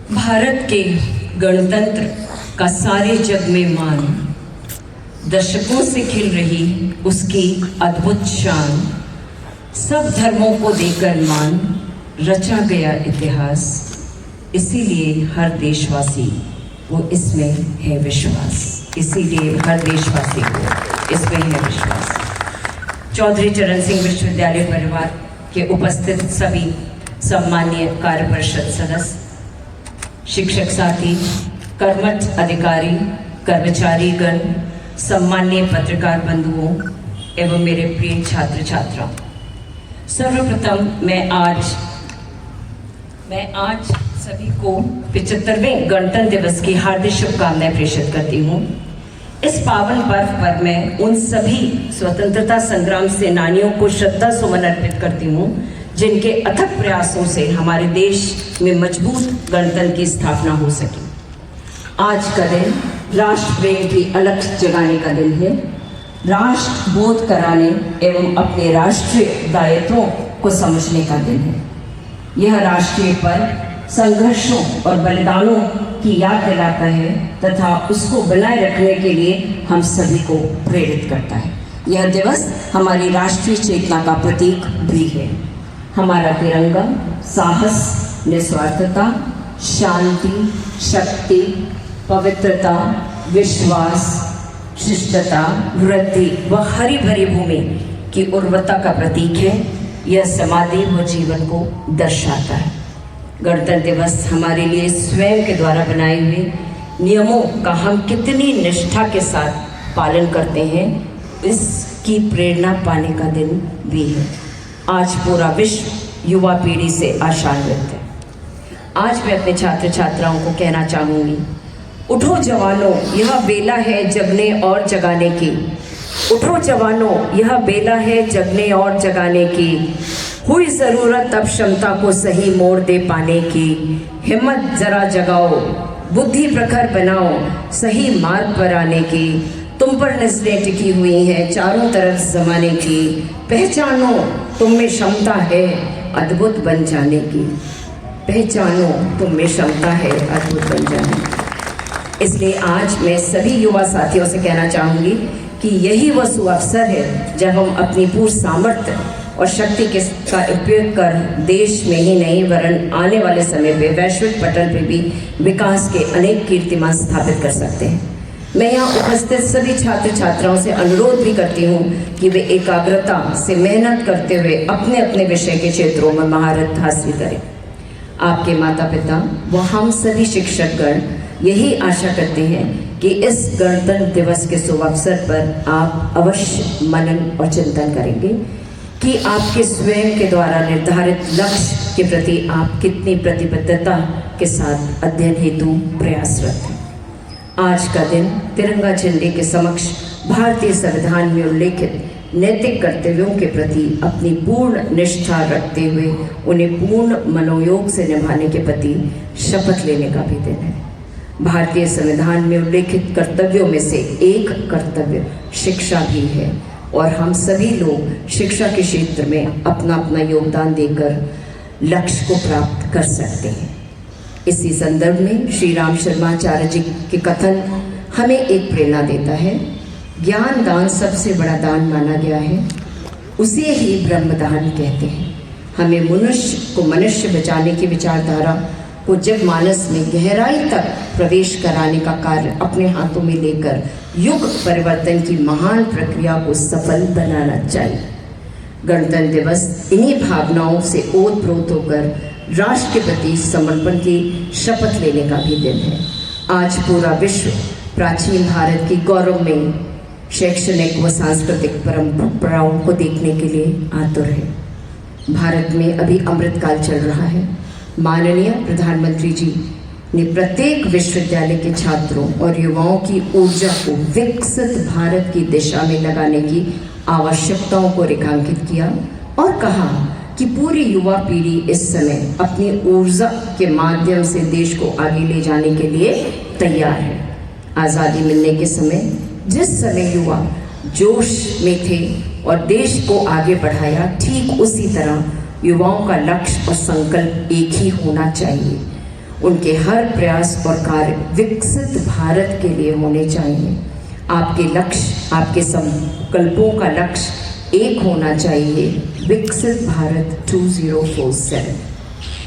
भारत के गणतंत्र का सारे जग में मान, दशकों से खिल रही उसकी अद्भुत शान, सब धर्मों को देकर मान, रचा गया इतिहास, इसीलिए हर देशवासी को इसमें है विश्वास, इसीलिए हर देशवासी को इसमें है विश्वास। चौधरी चरण सिंह विश्वविद्यालय परिवार के उपस्थित सभी सम्मानीय कार्य परिषद सदस्य, शिक्षक साथी, कर्मठ अधिकारी, कर्मचारी गण, सम्मानीय पत्रकार बंधुओं एवं मेरे प्रिय छात्र छात्राओं, सर्वप्रथम मैं आज सभी को 75वें गणतंत्र दिवस की हार्दिक शुभकामनाएं प्रेषित करती हूँ। इस पावन पर्व पर मैं उन सभी स्वतंत्रता संग्राम सेनानियों को श्रद्धा सुमन अर्पित करती हूँ जिनके अथक प्रयासों से हमारे देश में मजबूत गणतंत्र की स्थापना हो सकी। आज का दिन राष्ट्र प्रेम की अलख जगाने का दिन है, राष्ट्र बोध कराने एवं अपने राष्ट्रीय दायित्वों को समझने का दिन है। यह राष्ट्रीय पर्व संघर्षों और बलिदानों की याद दिलाता है तथा उसको बनाए रखने के लिए हम सभी को प्रेरित करता है। यह दिवस हमारी राष्ट्रीय चेतना का प्रतीक भी है। हमारा तिरंगा साहस, निस्वार्थता, शांति, शक्ति, पवित्रता, विश्वास, शिष्टता, वृद्धि व हरी भरी भूमि की उर्वरता का प्रतीक है। यह समाधि व जीवन को दर्शाता है। गणतंत्र दिवस हमारे लिए स्वयं के द्वारा बनाए हुए नियमों का हम कितनी निष्ठा के साथ पालन करते हैं, इसकी प्रेरणा पाने का दिन भी है। आज पूरा विश्व युवा पीढ़ी से आशान्वित है। आज मैं अपने छात्र छात्राओं को कहना चाहूँगी, उठो जवानों, यह बेला है जगने और जगाने की। उठो जवानों, यह बेला है जगने और जगाने की। हुई ज़रूरत अब क्षमता को सही मोड़ दे पाने की। हिम्मत जरा जगाओ, बुद्धि प्रखर बनाओ, सही मार्ग पर आने की। तुम पर नजरें टिकी हुई हैं चारों तरफ ज़माने की। पहचानो तुम में क्षमता है अद्भुत बन जाने की। पहचानो तुम में क्षमता है अद्भुत बन जाने की। इसलिए आज मैं सभी युवा साथियों से कहना चाहूँगी कि यही वह सुअवसर है जब हम अपनी पूर्ण सामर्थ्य और शक्ति का उपयोग कर देश में ही नहीं वरन आने वाले समय पे वैश्विक पटल पे भी विकास के अनेक कीर्तिमान स्थापित कर सकते हैं। मैं यहाँ उपस्थित सभी छात्र छात्राओं से अनुरोध भी करती हूँ कि वे एकाग्रता से मेहनत करते हुए अपने अपने विषय के क्षेत्रों में महारत हासिल करें। आपके माता पिता व हम सभी शिक्षकगण यही आशा करते हैं कि इस गणतंत्र दिवस के शुभ अवसर पर आप अवश्य मनन और चिंतन करेंगे कि आपके स्वयं के द्वारा निर्धारित लक्ष्य के प्रति आप कितनी प्रतिबद्धता के साथ अध्ययन हेतु प्रयासरत हैं। आज का दिन तिरंगा झंडे के समक्ष भारतीय संविधान में उल्लेखित नैतिक कर्तव्यों के प्रति अपनी पूर्ण निष्ठा रखते हुए उन्हें पूर्ण मनोयोग से निभाने के प्रति शपथ लेने का भी दिन है। भारतीय संविधान में उल्लेखित कर्तव्यों में से एक कर्तव्य शिक्षा भी है और हम सभी लोग शिक्षा के क्षेत्र में अपना अपना योगदान देकर लक्ष्य को प्राप्त कर सकते हैं। इसी संदर्भ में श्री राम शर्माचार्य जी के कथन हमें एक प्रेरणा देता है। ज्ञान दान सबसे बड़ा दान माना गया है, उसे ही ब्रह्मदान कहते हैं। हमें मनुष्य को मनुष्य बचाने की विचारधारा को जनमानस में गहराई तक प्रवेश कराने का कार्य अपने हाथों में लेकर युग परिवर्तन की महान प्रक्रिया को सफल बनाना चाहिए। गणतंत्र दिवस इन्हीं भावनाओं से ओतप्रोत होकर राष्ट्र के प्रति समर्पण की शपथ लेने का भी दिन है। आज पूरा विश्व प्राचीन भारत की गौरवमयी शैक्षणिक व सांस्कृतिक परंपराओं को देखने के लिए आतुर है। भारत में अभी अमृतकाल चल रहा है। माननीय प्रधानमंत्री जी ने प्रत्येक विश्वविद्यालय के छात्रों और युवाओं की ऊर्जा को विकसित भारत की दिशा में लगाने की आवश्यकताओं को रेखांकित किया और कहा कि पूरी युवा पीढ़ी इस समय अपनी ऊर्जा के माध्यम से देश को आगे ले जाने के लिए तैयार है। आज़ादी मिलने के समय जिस समय युवा जोश में थे और देश को आगे बढ़ाया, ठीक उसी तरह युवाओं का लक्ष्य और संकल्प एक ही होना चाहिए उनके हर प्रयास और कार्य विकसित भारत के लिए होने चाहिए। आपके लक्ष्य, आपके संकल्पों का लक्ष्य एक होना चाहिए, विकसित भारत 2047,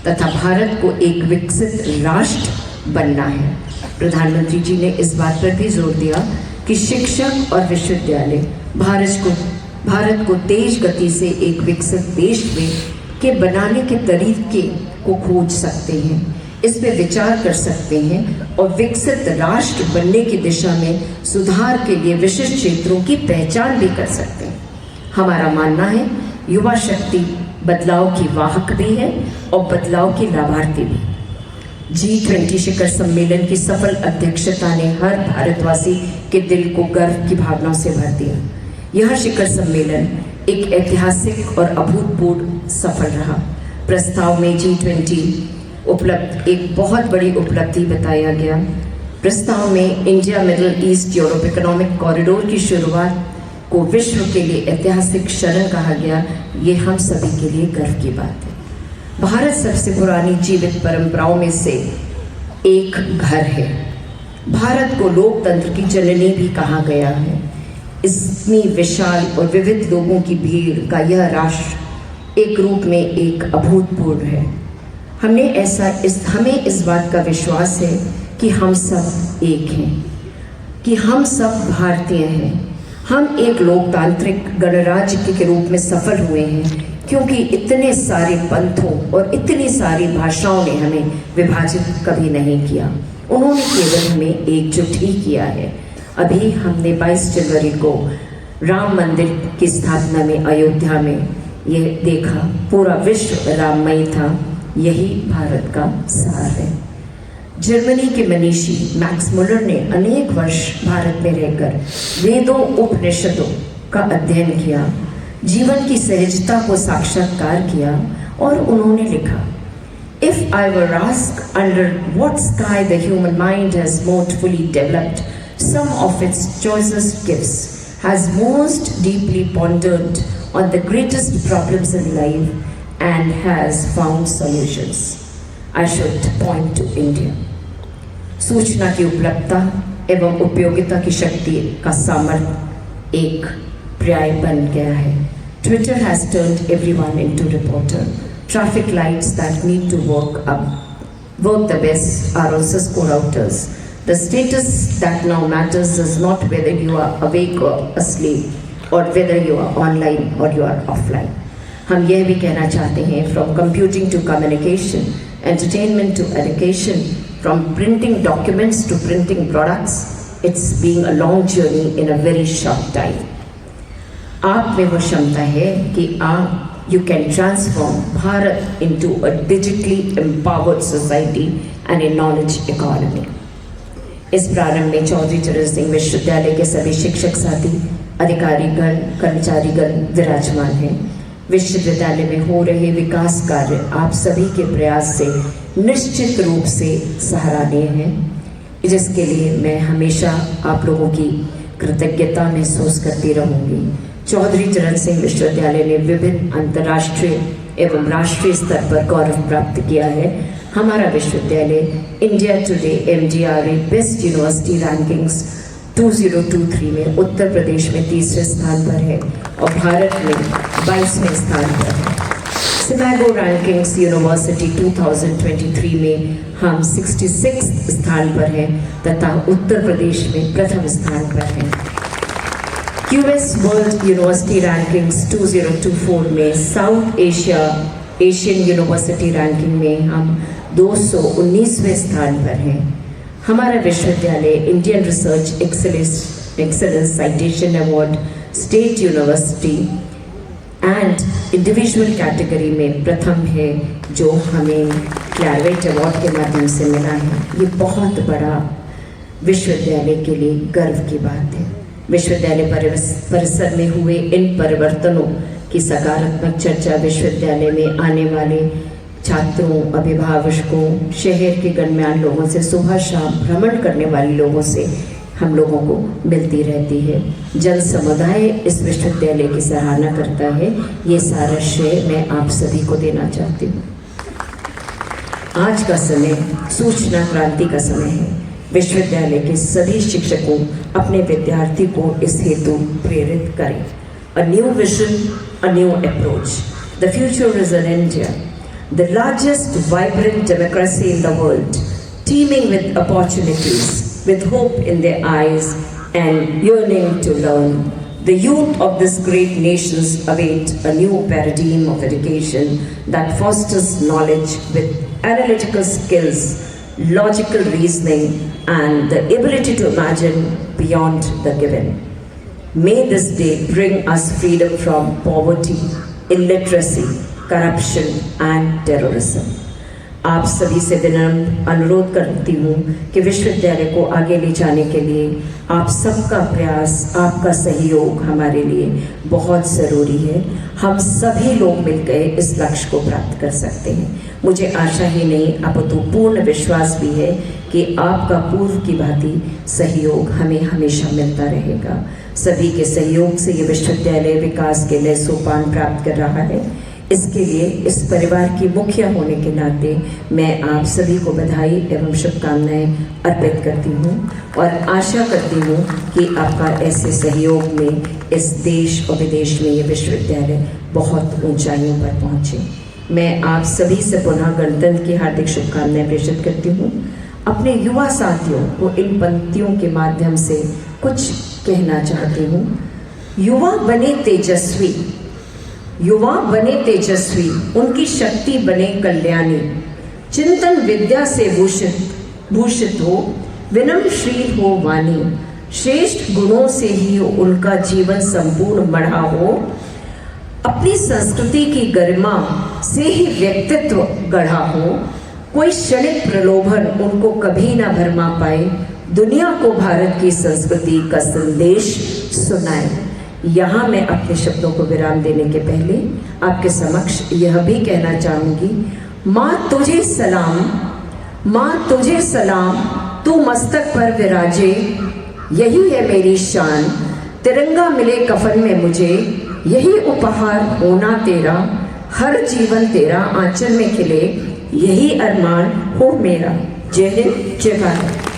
तथा भारत को एक विकसित राष्ट्र बनना है। प्रधानमंत्री जी ने इस बात पर भी जोर दिया कि शिक्षक और विश्वविद्यालय भारत को तेज गति से एक विकसित देश के बनाने के तरीके को खोज सकते हैं, इस पे विचार कर सकते हैं और विकसित राष्ट्र बनने की दिशा में सुधार के लिए विशिष्ट क्षेत्रों की पहचान भी कर सकते हैं। हमारा मानना है युवा शक्ति बदलाव की वाहक भी है और बदलाव की लाभार्थी भी। G20 शिखर सम्मेलन की सफल अध्यक्षता ने हर भारतवासी के दिल को गर्व की भावना से भर दिया। यह शिखर सम्मेलन एक ऐतिहासिक और अभूतपूर्व सफल रहा। प्रस्ताव में G20 उपलब्ध एक बहुत बड़ी उपलब्धि बताया गया। प्रस्ताव में India middle east Europe economic corridor की शुरुआत को विश्व के लिए ऐतिहासिक क्षण कहा गया। ये हम सभी के लिए गर्व की बात है। भारत सबसे पुरानी जीवित परंपराओं में से एक घर है। भारत को लोकतंत्र की जननी भी कहा गया है। इतनी विशाल और विविध लोगों की भीड़ का यह राष्ट्र एक रूप में एक अभूतपूर्व है। हमें इस बात का विश्वास है कि हम सब एक हैं, कि हम सब भारतीय हैं। हम एक लोकतांत्रिक गणराज्य के रूप में सफल हुए हैं क्योंकि इतने सारे पंथों और इतनी सारी भाषाओं ने हमें विभाजित कभी नहीं किया। उन्होंने केवल हमें एकजुट ही किया है। अभी हमने 22 जनवरी को राम मंदिर की स्थापना में अयोध्या में ये देखा, पूरा विश्व राममय था। यही भारत का सार है। जर्मनी के मनीषी मैक्स मुलर ने अनेक वर्ष भारत में रहकर वेदों उपनिषदों का अध्ययन किया, जीवन की सहजता को साक्षात्कार किया और उन्होंने लिखा, If I were asked under what sky the human mind has most fully developed some of its choicest gifts, has most deeply pondered on the greatest problems in life and has found solutions, I should point to India. सूचना की उपलब्धता एवं उपयोगिता की शक्ति का सामर्थ्य एक पर्याय बन गया है। Twitter has turned everyone into reporter. Traffic lights that need to work the best are also score routers. The status that now matters is not whether you are awake or asleep or whether you are online or you are offline. हम यह भी कहना चाहते हैं, from computing to communication, entertainment to education, from printing documents to printing products, it's being a long journey in a very short time. आप में वो क्षमता है कि you can transform Bharat into a digitally empowered society and a knowledge economy. इस प्रारंभ में चौधरी चरण सिंह विश्वविद्यालय के सभी शिक्षक साथी, अधिकारीगण, कर्मचारीगण विराजमान हैं। विश्वविद्यालय में हो रहे विकास कार्य आप सभी के प्रयास से निश्चित रूप से सराहनीय हैं, जिसके लिए मैं हमेशा आप लोगों की कृतज्ञता महसूस करती रहूंगी। चौधरी चरण सिंह विश्वविद्यालय ने विभिन्न अंतर्राष्ट्रीय एवं राष्ट्रीय स्तर पर गौरव प्राप्त किया है। हमारा विश्वविद्यालय India today MGRA best university rankings 2023 में उत्तर प्रदेश में तीसरे स्थान पर है और भारत में 22वें स्थान पर है। सिमागो रैंकिंग्स यूनिवर्सिटी 2023 में हम 66 स्थान पर हैं तथा उत्तर प्रदेश में प्रथम स्थान पर हैं। QS वर्ल्ड यूनिवर्सिटी रैंकिंग्स 2024 में साउथ एशियन यूनिवर्सिटी रैंकिंग में हम 219वें स्थान पर हैं। हमारा विश्वविद्यालय Indian research excellence citation award state university and individual category में प्रथम है, जो हमें क्लैरवेट अवार्ड के माध्यम से मिला है। ये बहुत बड़ा विश्वविद्यालय के लिए गर्व की बात है। विश्वविद्यालय परिसर में हुए इन परिवर्तनों की सकारात्मक चर्चा विश्वविद्यालय में आने वाले छात्रों, अभिभावकों, शहर के गणमान्य लोगों से, सुबह शाम भ्रमण करने वाले लोगों से हम लोगों को मिलती रहती है। जन समुदाय इस विश्वविद्यालय की सराहना करता है। ये सारा श्रेय मैं आप सभी को देना चाहती हूँ। आज का समय सूचना क्रांति का समय है। विश्वविद्यालय के सभी शिक्षकों अपने विद्यार्थी को इस हेतु प्रेरित करें। A new vision, a new approach. The future is in India, the largest vibrant democracy in the world, teeming with opportunities, with hope in their eyes and yearning to learn. The youth of this great nation await a new paradigm of education that fosters knowledge with analytical skills, logical reasoning, and the ability to imagine beyond the given. May this day bring us freedom from poverty, illiteracy, corruption, and terrorism. आप सभी से विनम्र अनुरोध करती हूँ कि विश्वविद्यालय को आगे ले जाने के लिए आप सबका प्रयास, आपका सहयोग हमारे लिए बहुत ज़रूरी है। हम सभी लोग मिलकर इस लक्ष्य को प्राप्त कर सकते हैं। मुझे आशा ही नहीं अपितु पूर्ण विश्वास भी है कि आपका पूर्व की भांति सहयोग हमें हमेशा मिलता रहेगा। सभी के सहयोग से ये विश्वविद्यालय विकास के नए सोपान प्राप्त कर रहा है। इसके लिए इस परिवार की मुखिया होने के नाते मैं आप सभी को बधाई एवं शुभकामनाएं अर्पित करती हूँ और आशा करती हूँ कि आपका ऐसे सहयोग में इस देश और विदेश में ये विश्वविद्यालय बहुत ऊंचाइयों पर पहुँचे। मैं आप सभी से पुनः गणतंत्र की हार्दिक शुभकामनाएं प्रेषित करती हूँ। अपने युवा साथियों को इन पंक्तियों के माध्यम से कुछ कहना चाहती हूँ। युवा बने तेजस्वी, युवा बने तेजस्वी, उनकी शक्ति बने कल्याणी, चिंतन विद्या से भूषित हो, विनम्रशील हो वाणी, श्रेष्ठ गुणों से ही उनका जीवन संपूर्ण बढ़ा हो, अपनी संस्कृति की गरिमा से ही व्यक्तित्व गढ़ा हो, कोई क्षणिक प्रलोभन उनको कभी ना भरमा पाए, दुनिया को भारत की संस्कृति का संदेश सुनाए। यहाँ मैं अपने शब्दों को विराम देने के पहले आपके समक्ष यह भी कहना चाहूँगी, माँ तुझे सलाम, माँ तुझे सलाम, तू मस्तक पर विराजे, यही है मेरी शान, तिरंगा मिले कफन में मुझे, यही उपहार होना तेरा, हर जीवन तेरा आंचल में खिले, यही अरमान हो मेरा। जय हिंद, जय भारत।